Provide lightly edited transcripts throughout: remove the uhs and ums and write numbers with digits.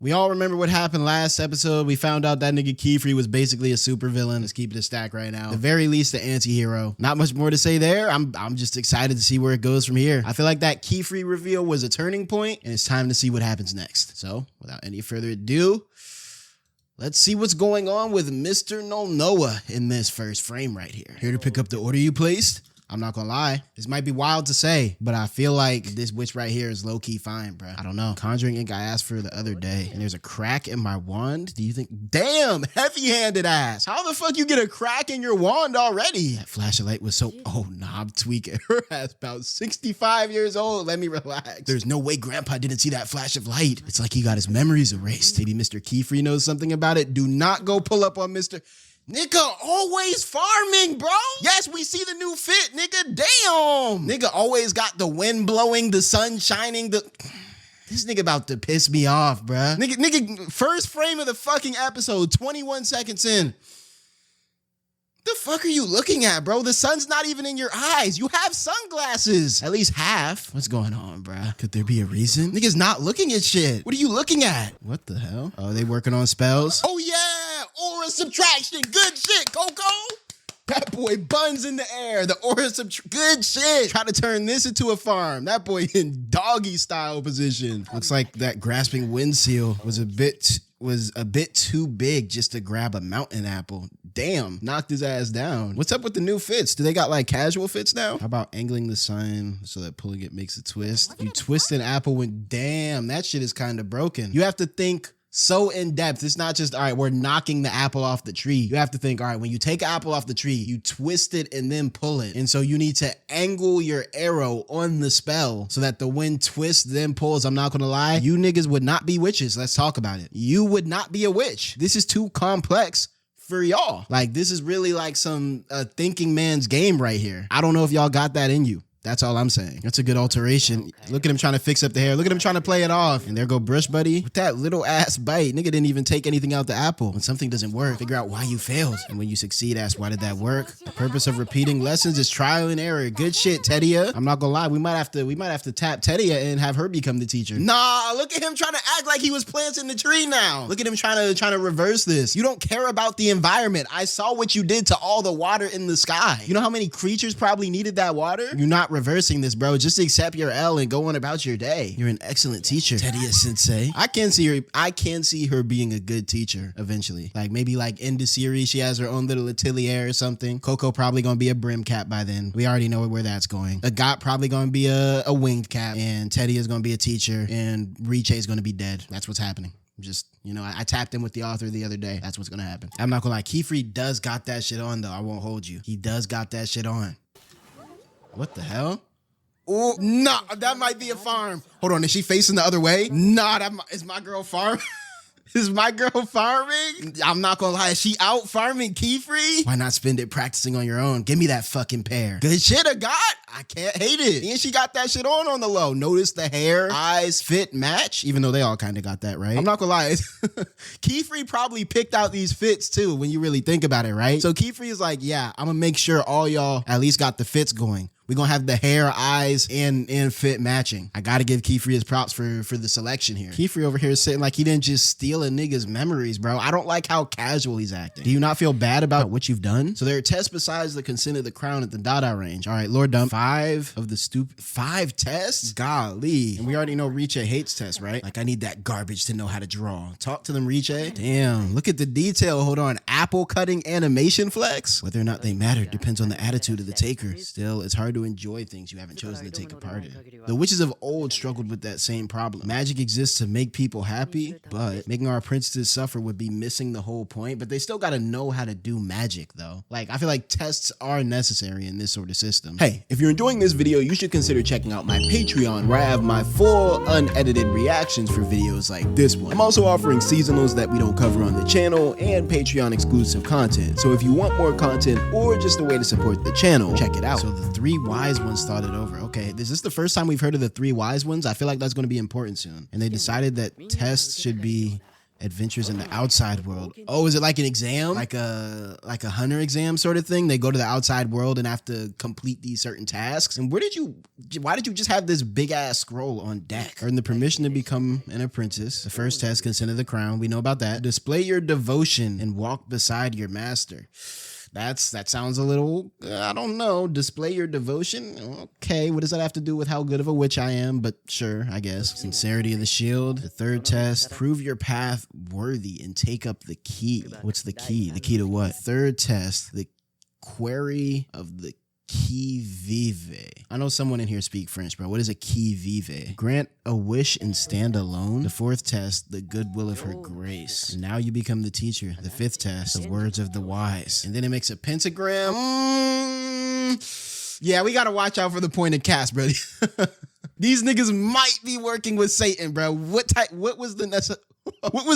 We all remember what happened last episode. We found out that nigga Qifrey was basically a supervillain. Let's keep it a stack right now. At the very least, the anti-hero. Not much more to say there. I'm just excited to see where it goes from here. I feel like that Qifrey reveal was a turning point, and it's time to see what happens next. So, without any further ado, let's see what's going on with Mr. 𝙏𝙖𝙡 in this first frame right here. Here to pick up the order you placed. I'm not gonna lie, this might be wild to say, but I feel like this witch right here is low-key fine, bro. I don't know. Conjuring ink I asked for the other day, and there's a crack in my wand. Do you think? Damn, heavy-handed ass. How the fuck you get a crack in your wand already? That flashlight was so, oh nah, I'm tweaking. Her ass about 65 years old. Let me relax. There's no way grandpa didn't see that flash of light. It's like he got his memories erased. Maybe Mr. Qifrey knows something about it. Do not go pull up on Mr. Nigga always farming, bro. Yes, we see the new fit, nigga. Damn. Nigga always got the wind blowing, the sun shining, This nigga about to piss me off, bruh. Nigga, first frame of the fucking episode, 21 seconds in. The fuck are you looking at, bro? The sun's not even in your eyes. You have sunglasses. At least half. What's going on, bruh? Could there be a reason? Nigga's not looking at shit. What are you looking at? What the hell? Oh, they working on spells? Oh, yeah. Aura subtraction. Good shit, Coco. That boy buns in the air. The aura good shit. Try to turn this into a farm. That boy in doggy style position. Looks like that grasping wind seal was a bit too big just to grab a mountain apple. Damn, knocked his ass down. What's up with the new fits? Do they got like casual fits now? How about angling the sign so that pulling it makes a twist? You twist an apple when, damn, that shit is kind of broken. You have to think so in depth. It's not just, all right, we're knocking the apple off the tree. You have to think, all right, when you take an apple off the tree, you twist it and then pull it. And so you need to angle your arrow on the spell so that the wind twists, then pulls. I'm not gonna lie, you niggas would not be witches. Let's talk about it. You would not be a witch. This is too complex for y'all. Like, this is really like some thinking man's game right here. I don't know if y'all got that in you. That's all I'm saying. That's a good alteration. Look at him trying to fix up the hair. Look at him trying to play it off. And there go Brush Buddy with that little ass bite. Nigga didn't even take anything out the apple. When something doesn't work, figure out why you failed. And when you succeed, ask why did that work? The purpose of repeating lessons is trial and error. Good shit, Atelier. I'm not gonna lie, we might have to tap Atelier and have her become the teacher. Nah, look at him trying to act like he was planting the tree now. Look at him trying to reverse this. You don't care about the environment. I saw what you did to all the water in the sky. You know how many creatures probably needed that water? You're not reversing this, bro. Just accept your L and go on about your day. You're an excellent teacher, Atelier sensei. I can see her being a good teacher eventually. Like maybe like in the series, she has her own little atelier or something. Coco probably gonna be a brim cap by then. We already know where that's going. 𝙏𝙖𝙡 probably gonna be a winged cap, and Teddy is gonna be a teacher, and 𝙏𝙖𝙡 is gonna be dead. That's what's happening. Just, you know, I tapped in with the author the other day. That's what's gonna happen. I'm not gonna lie, Qifrey does got that shit on though. I won't hold you. He does got that shit on. What the hell? Oh, nah, that might be a farm. Hold on, is she facing the other way? Nah, is my girl farming? Is my girl farming? I'm not gonna lie, is she out farming Qifrey? Why not spend it practicing on your own? Give me that fucking pear. Good shit, 𝙏𝙖𝙡. I can't hate it. And she got that shit on the low. Notice the hair, eyes, fit, match, even though they all kind of got that right. I'm not gonna lie, Qifrey probably picked out these fits too when you really think about it, right? So Qifrey is like, yeah, I'm gonna make sure all y'all at least got the fits going. We're gonna have the hair, eyes, and fit matching. I gotta give Qifrey his props for the selection here. Qifrey over here is sitting like he didn't just steal a nigga's memories, bro. I don't like how casual he's acting. Do you not feel bad about what you've done? So there are tests besides the consent of the crown at the 𝙏𝙖𝙡 range. All right, Lord Dump. 5 tests? Golly. And we already know 𝙏𝙖𝙡 hates tests, right? Like, I need that garbage to know how to draw. Talk to them, 𝙏𝙖𝙡. Damn, look at the detail. Hold on. Apple cutting animation flex? Whether or not they matter depends on the attitude of the taker. Still, it's hard to enjoy things you haven't chosen to take a part in. The witches of old struggled with that same problem. Magic exists to make people happy, but making our apprentices suffer would be missing the whole point. But they still got to know how to do magic, though. Like, I feel like tests are necessary in this sort of system. Hey, if you're enjoying this video, you should consider checking out my Patreon, where I have my full unedited reactions for videos like this one. I'm also offering seasonals that we don't cover on the channel and Patreon exclusive content. So if you want more content or just a way to support the channel, check it out. So the 3 wise ones started over. Okay, is this the first time we've heard of the 3 wise ones? I feel like that's going to be important soon. And they decided that tests should be Adventures in the outside world. Oh, is it like an exam? Like a hunter exam sort of thing? They go to the outside world and have to complete these certain tasks. And why did you just have this big ass scroll on deck? Earn the permission to become an apprentice. The first test, consent of the crown. We know about that. Display your devotion and walk beside your master. That sounds a little, I don't know, display your devotion? Okay, what does that have to do with how good of a witch I am? But sure, I guess. Sincerity of the shield. The third test, prove your path worthy and take up the key. What's the key? The key to what? Third test, the query of the Qifrey. I know someone in here speak French, bro. What is a Qifrey? Grant a wish and stand alone. The fourth test, the goodwill of her grace. And now you become the teacher. The fifth test, the words of the wise. And then it makes a pentagram. Yeah, we gotta watch out for the pointed cast, bro. These niggas might be working with Satan, bro. What was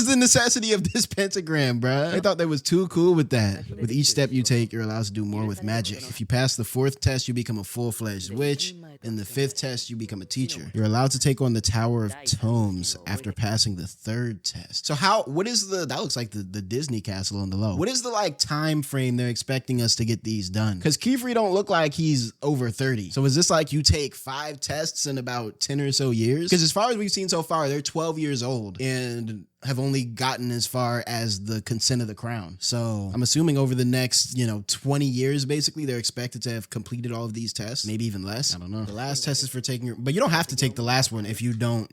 the necessity of this pentagram, bruh? I thought they was too cool with that. With each step you take, you're allowed to do more with magic. If you pass the fourth test, you become a full-fledged witch. In the fifth test, you become a teacher. You're allowed to take on the Tower of Tomes after passing the third test. So that looks like the Disney castle on the low. What is the like time frame they're expecting us to get these done? Because Qifrey don't look like he's over 30. So is this like you take 5 tests in about 10 or so years? Because as far as we've seen so far, they're 12 years old and have only gotten as far as the consent of the crown. So I'm assuming over the next, 20 years, basically, they're expected to have completed all of these tests, maybe even less. I don't know. The last test is for taking but you don't have to take the last one if you don't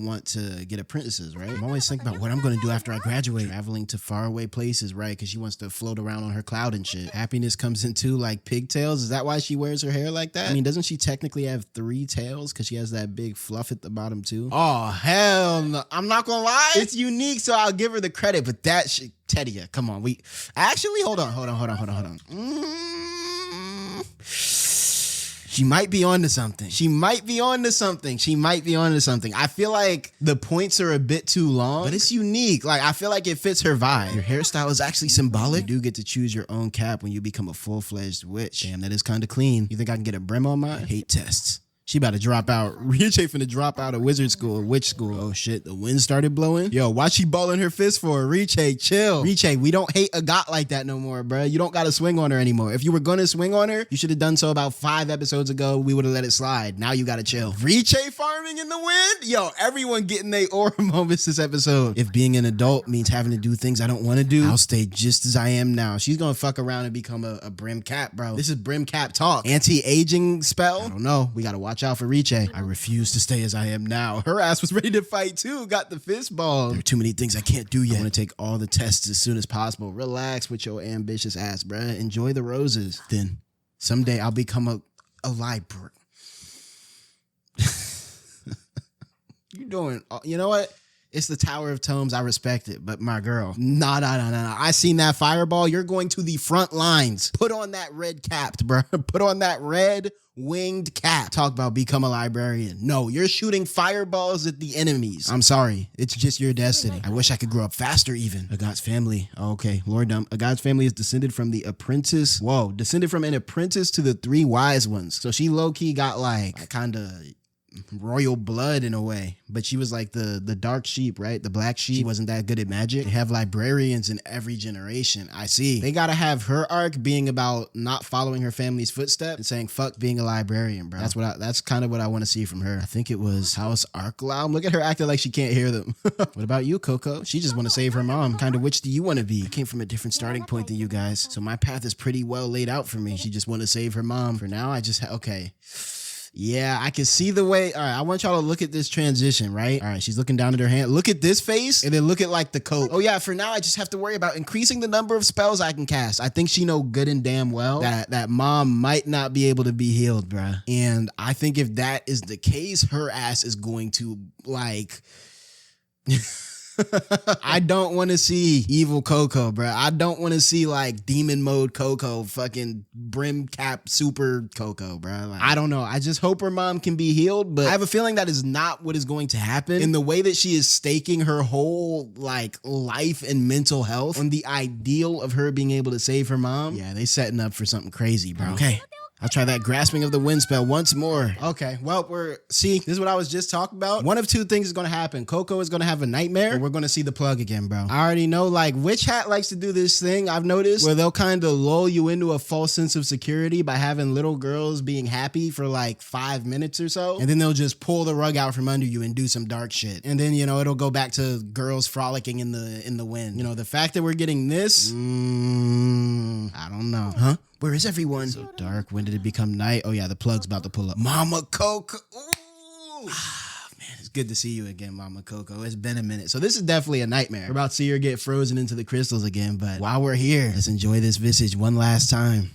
want to get apprentices, right? I'm always thinking about what I'm going to do after I graduate. Traveling to faraway places, right? Because she wants to float around on her cloud and shit. Happiness comes in 2 like pigtails. Is that why she wears her hair like that? I mean, doesn't she technically have 3 tails because she has that big fluff at the bottom too? Oh, hell no. I'm not going to lie. It's unique, so I'll give her the credit, but that shit, Atelier, come on. Hold on. She might be onto something. I feel like the points are a bit too long, but it's unique. Like, I feel like it fits her vibe. Your hairstyle is actually symbolic. You do get to choose your own cap when you become a full-fledged witch. Damn, that is kind of clean. You think I can get a brim on mine? I hate tests. She about to drop out. 𝙏𝙖 finna drop out of wizard school or witch school. Oh shit, the wind started blowing. Yo, why she balling her fist for? 𝙏𝙖, chill. 𝙏𝙖, we don't hate a got like that no more, bro. You don't gotta swing on her anymore. If you were gonna swing on her, you should have done so about 5 episodes ago. We would have let it slide. Now you gotta chill. 𝙏𝙖 farming in the wind? Yo, everyone getting their aura moments this episode. If being an adult means having to do things I don't want to do, I'll stay just as I am now. She's gonna fuck around and become a brim cap, bro. This is brim cap talk. Anti-aging spell? I don't know. We gotta watch out for 𝙏𝙖. I refuse to stay as I am now. Her ass was ready to fight too. Got the fist ball. There are too many things I can't do yet. I want to take all the tests as soon as possible. Relax with your ambitious ass, bruh. Enjoy the roses. Then someday I'll become a library. You know what? It's the Tower of Tomes. I respect it. But my girl, nah. I seen that fireball. You're going to the front lines. Put on that red cap, bro. Put on that red winged cap. Talk about become a librarian. No, you're shooting fireballs at the enemies. I'm sorry. It's just your destiny. I wish I could grow up faster even. Agad's family. Oh, okay, Lord dumb. Agad's family is descended from the apprentice. Whoa, descended from an apprentice to the 3 wise ones. So she low-key got like kind of royal blood in a way, but she was like the dark sheep, right? The black sheep. She wasn't that good at magic. They have librarians in every generation. I see. They gotta have her arc being about not following her family's footsteps and saying fuck being a librarian, bro. That's kind of what I want to see from her. I think it was House Arkloum. Look at her acting like she can't hear them. What about you, Coco? She just want to save her mom. Kind of which do you want to be? I came from a different starting point than you guys, so my path is pretty well laid out for me. She just want to save her mom. For now, okay. Yeah, I can see the way. All right, I want y'all to look at this transition, right? All right, she's looking down at her hand. Look at this face, and then look at like the coat. Oh yeah, for now, I just have to worry about increasing the number of spells I can cast. I think she know good and damn well that mom might not be able to be healed, bruh. And I think if that is the case, her ass is going to like... I don't want to see evil Coco, bro. I don't want to see like demon mode Coco, fucking brim cap super Coco, bro. Like, I don't know. I just hope her mom can be healed, but I have a feeling that is not what is going to happen. In the way that she is staking her whole like life and mental health on the ideal of her being able to save her mom. Yeah, they setting up for something crazy, bro. Okay. I'll try that grasping of the wind spell once more. Okay, well, see, this is what I was just talking about. One of two things is gonna happen. Coco is gonna have a nightmare, or we're gonna see the plug again, bro. I already know, like, Witch Hat likes to do this thing, I've noticed, where they'll kind of lull you into a false sense of security by having little girls being happy for like 5 minutes or so, and then they'll just pull the rug out from under you and do some dark shit. And then, you know, it'll go back to girls frolicking in the wind. You know, the fact that we're getting this, I don't know. Huh? Where is everyone? So dark. When did it become night? Oh yeah, the plug's about to pull up. Mama Coco. Ooh. Man, it's good to see you again, Mama Coco. It's been a minute. So this is definitely a nightmare. We're about to see her get frozen into the crystals again, but while we're here, let's enjoy this visage one last time.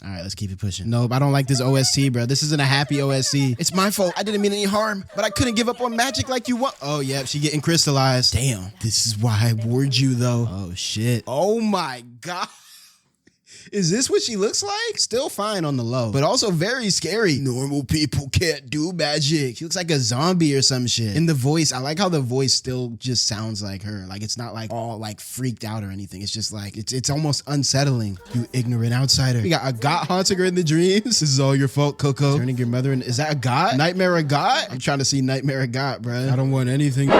All right, let's keep it pushing. Nope, I don't like this OST, bro. This isn't a happy OST. It's my fault. I didn't mean any harm, but I couldn't give up on magic like you want. Oh, yeah, she getting crystallized. Damn, this is why I warned you, though. Oh, shit. Oh, my God. Is this what she looks like? Still fine on the low, but also very scary. Normal people can't do magic. She looks like a zombie or some shit. In the voice, I like how the voice still just sounds like her. Like, it's not like all like freaked out or anything. It's just like, it's almost unsettling. You ignorant outsider. We got a god haunting her in the dreams. This is all your fault, Coco. Turning your mother in. Is that a god? Nightmare of God? I'm trying to see Nightmare of God, bro. I don't want anything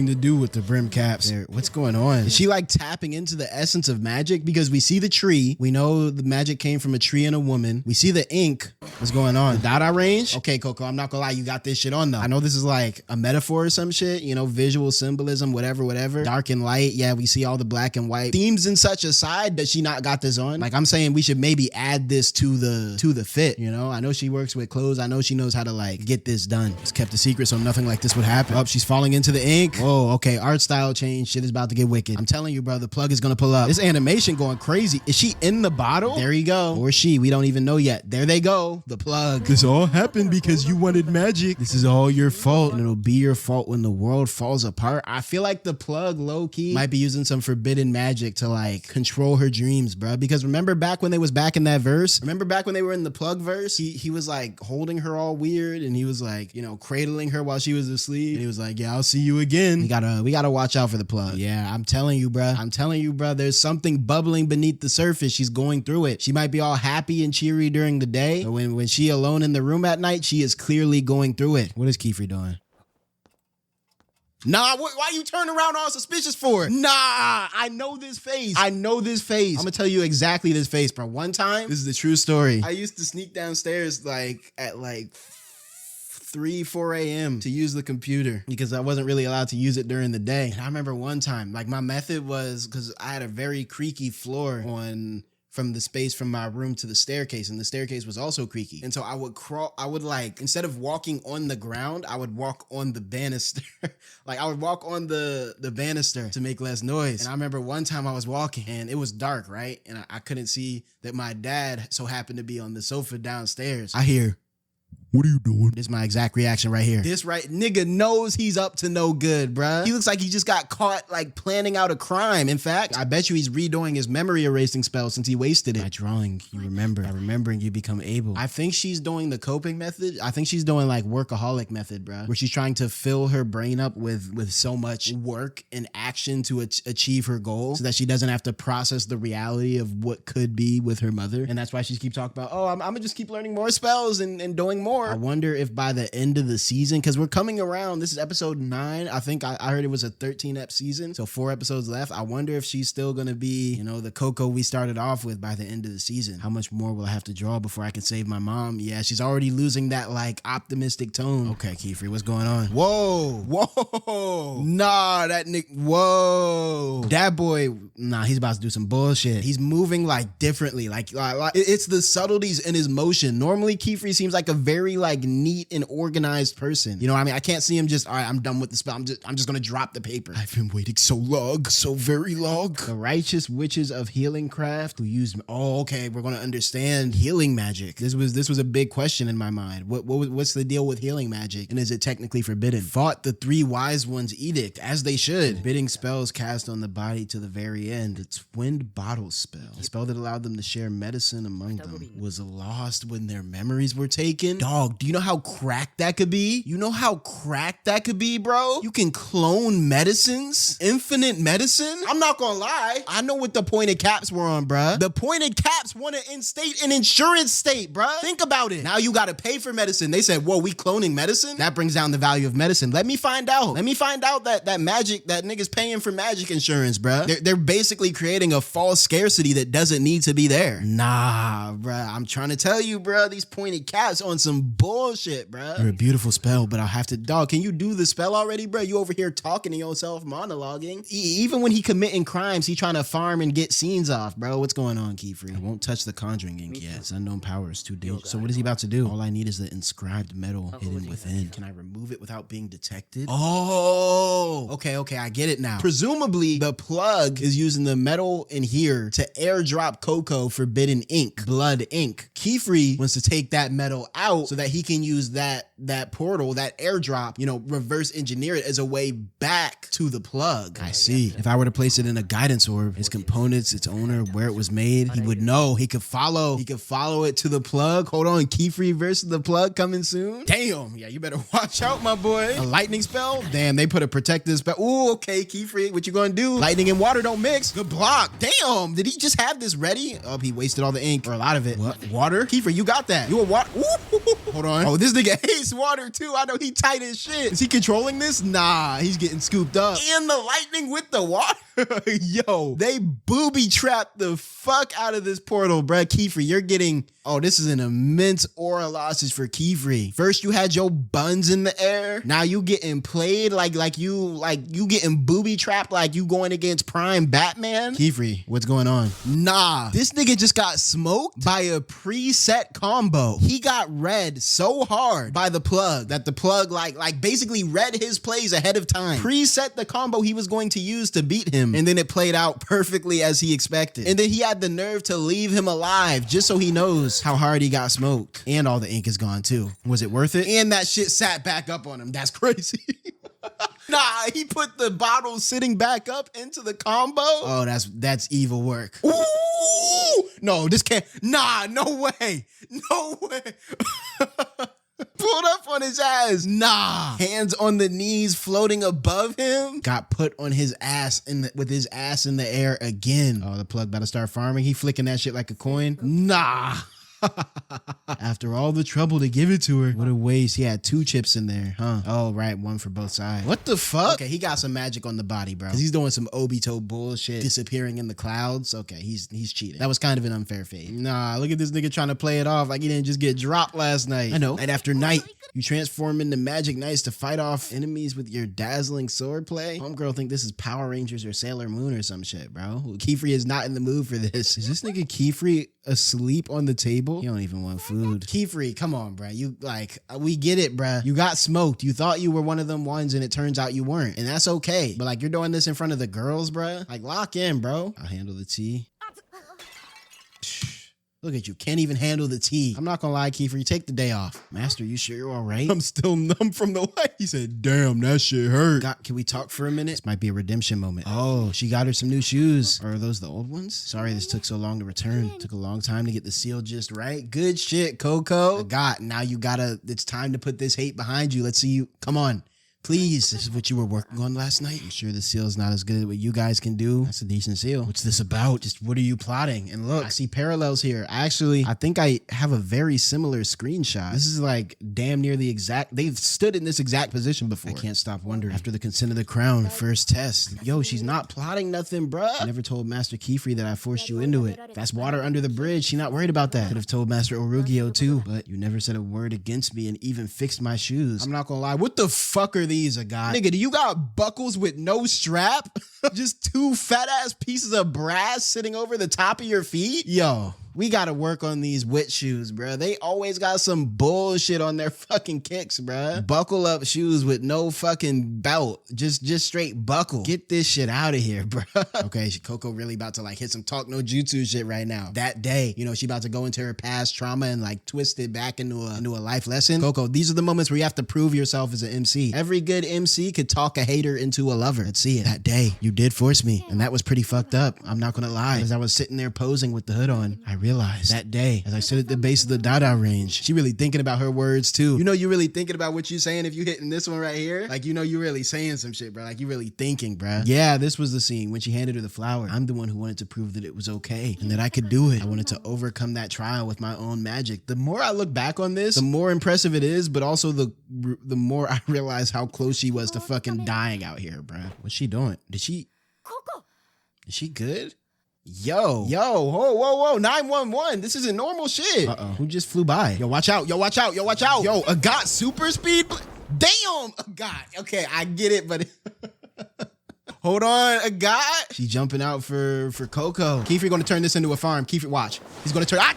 to do with the brim caps. What's going on? Is she like tapping into the essence of magic? Because we see the tree. We know the magic came from a tree and a woman. We see the ink. What's going on? The Dada range? Okay, Coco, I'm not gonna lie. You got this shit on though. I know this is like a metaphor or some shit, you know, visual symbolism, whatever. Dark and light. Yeah, we see all the black and white themes and such aside. Does she not got this on? Like, I'm saying we should maybe add this to the fit, you know? I know she works with clothes. I know she knows how to like get this done. It's kept a secret so nothing like this would happen. Oh, she's falling into the ink. Oh, okay. Art style change. Shit is about to get wicked. I'm telling you, bro, the plug is gonna pull up. This animation going crazy. Is she in the bottle? There you go. Or she. We don't even know yet. There they go. The plug. This all happened because you wanted magic. This is all your fault. And it'll be your fault when the world falls apart. I feel like the plug, low-key, might be using some forbidden magic to like control her dreams, bro. Because remember back when they was back in that verse? Remember back when they were in the plug verse? He was like holding her all weird and he was like, you know, cradling her while she was asleep. And he was like, yeah, I'll see you again. We gotta watch out for the plug. Yeah, I'm telling you, bro. There's something bubbling beneath the surface. She's going through it. She might be all happy and cheery during the day, but when she alone in the room at night, she is clearly going through it. What is Qifrey doing? Nah, why you turn around all suspicious for? Nah, I know this face. I'm gonna tell you exactly this face, bro. One time, this is the true story. I used to sneak downstairs like at like 4 a.m. to use the computer because I wasn't really allowed to use it during the day. And I remember one time, like my method was, because I had a very creaky floor from the space from my room to the staircase, and the staircase was also creaky. And so I would like, instead of walking on the ground, I would walk on the banister. Like I would walk on the banister to make less noise. And I remember one time I was walking and it was dark, right? And I couldn't see that my dad so happened to be on the sofa downstairs. I hear, "What are you doing?" This is my exact reaction right here. This right nigga knows he's up to no good, bruh. He looks like he just got caught like planning out a crime. In fact, I bet you he's redoing his memory erasing spell since he wasted it. By drawing, you remember. By remembering, you become able. I think she's doing the coping method. I think she's doing like workaholic method, bruh, where she's trying to fill her brain up with so much work and action to achieve her goal so that she doesn't have to process the reality of what could be with her mother. And that's why she keeps talking about, oh, I'm gonna just keep learning more spells and doing more. I wonder if by the end of the season, because we're coming around, this is episode 9. I think I heard it was a 13-ep season, so 4 episodes left. I wonder if she's still gonna be, you know, the Coco we started off with by the end of the season. How much more will I have to draw before I can save my mom? Yeah, she's already losing that like optimistic tone. Okay, Qifrey, what's going on? Whoa, nah, that Nick, whoa, that boy, nah, he's about to do some bullshit. He's moving like differently, like it's the subtleties in his motion. Normally, Qifrey seems like a very like neat and organized person. You know what I mean? I can't see him just, all right, I'm done with the spell. I'm just gonna drop the paper. I've been waiting so very long. The righteous witches of healing craft who used, oh, okay, we're gonna understand healing magic. This was a big question in my mind. What's the deal with healing magic? And is it technically forbidden? Fought the 3 wise ones' edict, as they should. Forbidding spells cast on the body to the very end. The twinned bottle spell. A spell that allowed them to share medicine among them was lost when their memories were taken. Dog. Dog, do you know how cracked that could be? You know how cracked that could be, bro? You can clone medicines? Infinite medicine? I'm not gonna lie. I know what the pointed caps were on, bruh. The pointed caps want to instate an insurance state, bruh. Think about it. Now you gotta pay for medicine. They said, whoa, we cloning medicine? That brings down the value of medicine. Let me find out. Let me find out that magic, that nigga's paying for magic insurance, bruh. They're basically creating a false scarcity that doesn't need to be there. Nah, bruh. I'm trying to tell you, bruh. These pointed caps on some bullshit, bruh. You're a beautiful spell, but I'll have to, dog, can you do the spell already, bruh? You over here talking to yourself, monologuing. Even when he committing crimes, he trying to farm and get scenes off, bro. What's going on, Qifrey? I won't touch the conjuring ink yet. His unknown power is too dangerous. So what is he about to do? All I need is the inscribed metal hidden within. Can I remove it without being detected? Oh, okay, I get it now. Presumably, the plug is using the metal in here to airdrop Coco forbidden ink, blood ink. Qifrey wants to take that metal out so that he can use that portal, that airdrop, you know, reverse engineer it as a way back to the plug. I see. If I were to place it in a guidance orb, its components, its owner, where it was made, he would know. He could follow it to the plug. Hold on, Qifrey versus the plug coming soon. Damn, yeah, you better watch out, my boy. A lightning spell? Damn, they put a protective spell. Ooh, okay, Qifrey, what you gonna do? Lightning and water don't mix. Good block. Damn, did he just have this ready? Oh, he wasted all the ink, or a lot of it. What? Water? Qifrey, you got that. You a water? Ooh, hold on. Oh, this nigga hates water too. I know he tight as shit. Is he controlling this? Nah, he's getting scooped up. And the lightning with the water? Yo, they booby trapped the fuck out of this portal, bruh. Qifrey, you're getting, oh, this is an immense aura losses for Qifrey. First you had your buns in the air. Now you getting played like you getting booby trapped like you going against Prime Batman. Qifrey, what's going on? Nah, this nigga just got smoked by a preset combo. He got read so hard by the plug that the plug like basically read his plays ahead of time. Preset the combo he was going to use to beat him. And then it played out perfectly as he expected. And then he had the nerve to leave him alive just so he knows how hard he got smoked. And all the ink is gone too. Was it worth it? And that shit sat back up on him. That's crazy. Nah, he put the bottle sitting back up into the combo. Oh, that's evil work. Ooh! No, this can't. Nah, no way. No way. Pulled up on his ass. Nah. Hands on the knees floating above him. Got put on his ass with his ass in the air again. Oh, the plug about to start farming. He flicking that shit like a coin. Nah. After all the trouble to give it to her. What a waste. He had 2 chips in there, huh? Oh, right. One for both sides. What the fuck? Okay, he got some magic on the body, bro. Because he's doing some Obito bullshit. Disappearing in the clouds. Okay, he's cheating. That was kind of an unfair fate. Nah, look at this nigga trying to play it off like he didn't just get dropped last night. I know. Night after night. You transform into magic knights to fight off enemies with your dazzling swordplay? Homegirl think this is Power Rangers or Sailor Moon or some shit, bro. Qifrey is not in the mood for this. Is this nigga Qifrey asleep on the table? He don't even want food. Qifrey, come on, bro. You we get it, bro. You got smoked. You thought you were one of them ones and it turns out you weren't. And that's okay. But like, you're doing this in front of the girls, bro. Like, lock in, bro. I'll handle the tea. Look at you, can't even handle the tea. I'm not gonna lie, Qifrey, take the day off. Master, you sure you're all right? I'm still numb from the light. He said, damn, that shit hurt. God, can we talk for a minute? This might be a redemption moment. Oh, she got her some new shoes. Or are those the old ones? Sorry this took so long to return. Took a long time to get the seal just right. Good shit, Coco. God, now it's time to put this hate behind you. Let's see you, come on. Please, this is what you were working on last night. I'm sure the seal's not as good as what you guys can do. That's a decent seal. What's this about? Just what are you plotting? And look, I see parallels here. Actually, I think I have a very similar screenshot. This is like damn near the exact, they've stood in this exact position before. I can't stop wondering. After the consent of the crown, first test. Yo, she's not plotting nothing, bruh. I never told Master Qifrey that I forced you into it. That's water under the bridge. She not worried about that. Could have told Master Orugio too, but you never said a word against me and even fixed my shoes. I'm not gonna lie. What the fuck are these, a guy? Nigga, do you got buckles with no strap? Just 2 fat ass pieces of brass sitting over the top of your feet? Yo, we gotta work on these wit shoes, bro. They always got some bullshit on their fucking kicks, bro. Buckle up shoes with no fucking belt. Just straight buckle. Get this shit out of here, bro. Okay, Coco really about to like hit some talk no jutsu shit right now. That day, you know, she about to go into her past trauma and like twist it back into a life lesson. Coco, these are the moments where you have to prove yourself as an MC. Every good MC could talk a hater into a lover. Let's see it. That day, you You did force me, and that was pretty fucked up. I'm not gonna lie. As I was sitting there posing with the hood on, I realized that day, as I stood at the base of the 𝙏𝙖𝙡𝙠 range, she really thinking about her words too. You know you really thinking about what you saying if you hitting this one right here? Like, you know you really saying some shit, bro. Like, you really thinking, bro. Yeah, this was the scene when she handed her the flower. I'm the one who wanted to prove that it was okay and that I could do it. I wanted to overcome that trial with my own magic. The more I look back on this, the more impressive it is, but also the more I realize how close she was to fucking dying out here, bro. What's she doing? Is she good? Yo, whoa, 911. This isn't normal shit. Who just flew by? Yo, watch out. Yo, 𝙏𝙖𝙡 super speed. Damn, 𝙏𝙖𝙡. Okay, I get it, but hold on, 𝙏𝙖𝙡. She jumping out for Coco. Qifrey gonna turn this into a farm. Qifrey, watch. He's gonna turn. I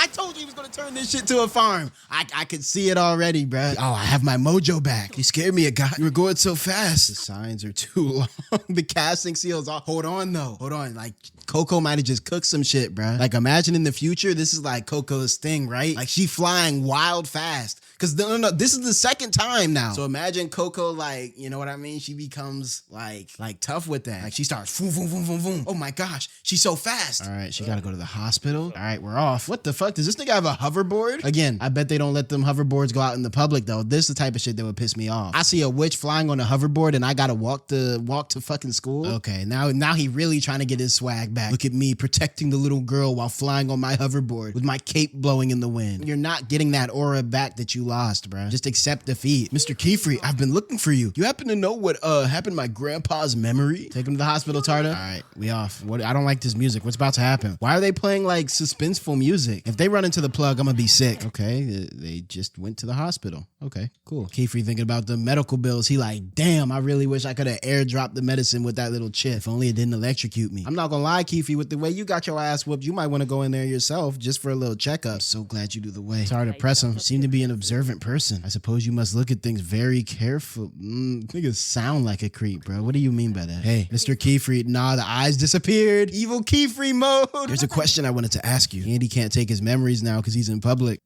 told you he was gonna turn this shit to a farm. I could see it already, bruh. Oh, I have my mojo back. You scared me, 𝙏𝙖𝙡. You were going so fast. The signs are too long. The casting seals off. Hold on, though. Hold on. Like, Coco might have just cooked some shit, bruh. Like, imagine in the future, this is like Coco's thing, right? Like, she flying wild fast. Cause no, this is the second time now. So imagine Coco, like, you know what I mean? She becomes like tough with that. Like, she starts boom, boom, boom, boom, boom. Oh my gosh, she's so fast. All right, she gotta go to the hospital. All right, we're off. What the fuck? Does this nigga have a hoverboard? Again, I bet they don't let them hoverboards go out in the public though. This is the type of shit that would piss me off. I see a witch flying on a hoverboard and I gotta walk to fucking school. Okay, now he really trying to get his swag back. Look at me protecting the little girl while flying on my hoverboard with my cape blowing in the wind. You're not getting that aura back that you lost, bro. Just accept defeat. Mr. Qifrey, I've been looking for you. You happen to know what happened to my grandpa's memory? Take him to the hospital, 𝙏𝙠𝙠. All right, we off. What? I don't like this music. What's about to happen? Why are they playing like suspenseful music? If they run into the plug, I'm gonna be sick. Okay, they just went to the hospital. Okay, cool. Qifrey thinking about the medical bills. He like, damn, I really wish I could have airdropped the medicine with that little chip. If only it didn't electrocute me. I'm not gonna lie, Qifrey, with the way you got your ass whooped, you might want to go in there yourself just for a little checkup. I'm so glad you do the way. Sorry to press him. You seem to be an observant person. I suppose you must look at things very careful. Niggas sound like a creep, bro. What do you mean by that? Hey, Mr. Qifrey, nah, the eyes disappeared. Evil Qifrey mode. There's a question I wanted to ask you. Andy can't take his memories now because he's in public.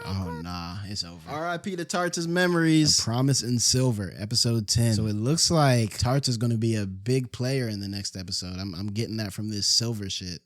Oh, nah, it's over. R.I.P. to 𝙏𝙖𝙡's memories. A Promise in Silver, episode 10. So it looks like 𝙏𝙖𝙡 is going to be a big player in the next episode. I'm getting that from this silver shit.